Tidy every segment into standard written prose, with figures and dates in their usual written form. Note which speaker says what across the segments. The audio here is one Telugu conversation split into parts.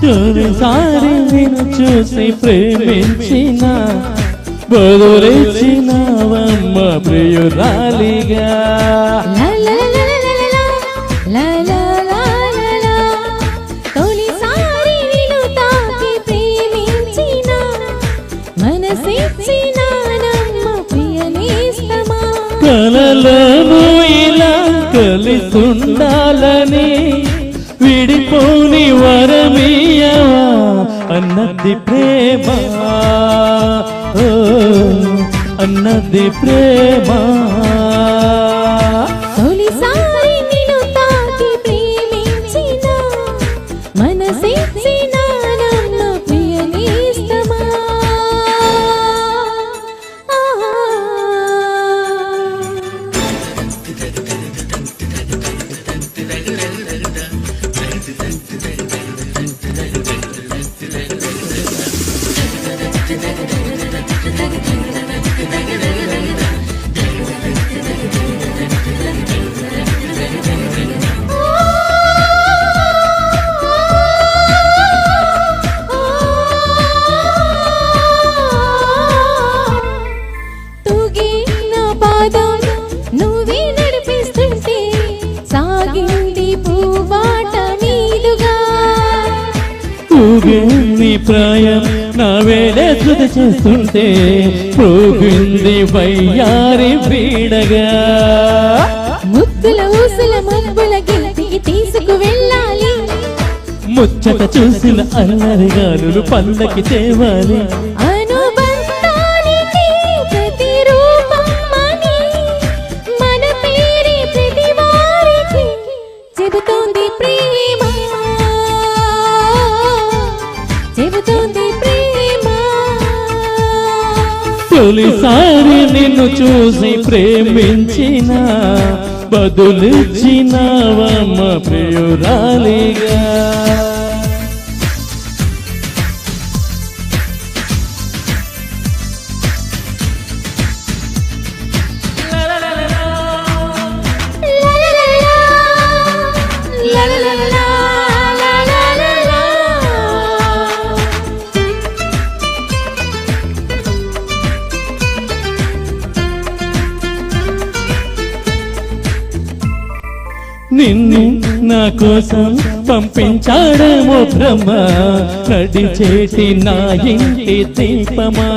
Speaker 1: తొలిసారి నిన్ను చూసి ప్రేమించిన బదులిచ్చినవమ్మ ప్రియురాలిగా.
Speaker 2: తొలిసారి నిన్ను తాకి ప్రేమించిన మనసిచ్చినానమ్మ ప్రియనేస్తమా.
Speaker 1: కలలను ఇలా కలిసుండాలని విడిపోని వరమీయవా అన్నది ప్రేమ, అన్నది ప్రేమ.
Speaker 2: తొలిసారి నిన్ను తాకి ప్రేమించిన మనసిచ్చినానమ్మ ప్రియనేస్తమా. నువ్వే నడిపిస్తుంటే సాగింది పూబాట మీదుగా.
Speaker 1: ఊగింది ప్రాయం నా వేళే శృతి చేస్తుంటే పోగింది వయ్యారి పీడగా.
Speaker 2: ముద్దుల ఊసుల మబ్బుల గిల్తికి తీసుకు వెళ్ళాలి.
Speaker 1: ముచ్చట చూసిన అల్లరి గాలులు పల్లకి తేవాలి.
Speaker 2: అనుబంధానికి ప్రతిరూపమని మన పేరే ప్రతి వారికి చెబుతోంది ప్రేమ, చెబుతోంది ప్రేమ.
Speaker 1: తొలిసారి నిన్ను చూసి ప్రేమించిన బదులిచ్చినవమ్మ ప్రియురాలిగా. నిన్ను నా కోసం పంపించాడేమో బ్రహ్మ, నడిచేటి నా ఇంటి దీపమా.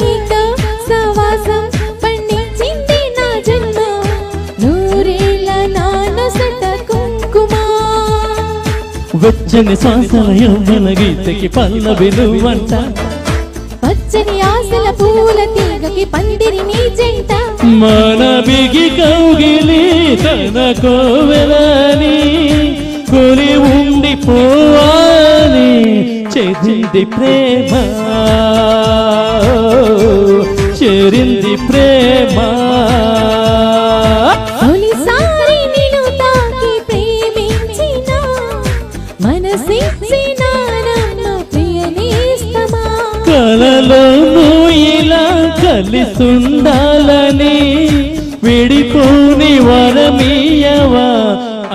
Speaker 2: నీతో సవాసం పండించింది నా జన్మ, నూరేళ్ళ నానొసట కుంకుమ.
Speaker 1: వెచ్చని శ్వాసల యవ్వన గీతకి పల్లవి నువ్వంట,
Speaker 2: పచ్చని ఆశల పూల తీగకి పందిరి నీ జంట.
Speaker 1: మన బిగి కౌగిలి తన కోవెలని కొలి ఉండిపోవాలి. చేరింది ప్రేమ, చేరింది ప్రేమ.
Speaker 2: తొలిసారి నిన్ను తాకి ప్రేమించిన మనసిచ్చినానమ్మ ప్రియనేస్తమా.
Speaker 1: కలలోనూ ఇలా కలిసుండాలని విడిపోని వరమీయవా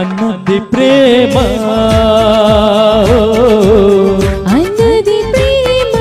Speaker 1: అన్నది ప్రేమ,
Speaker 2: అన్నది ప్రేమ.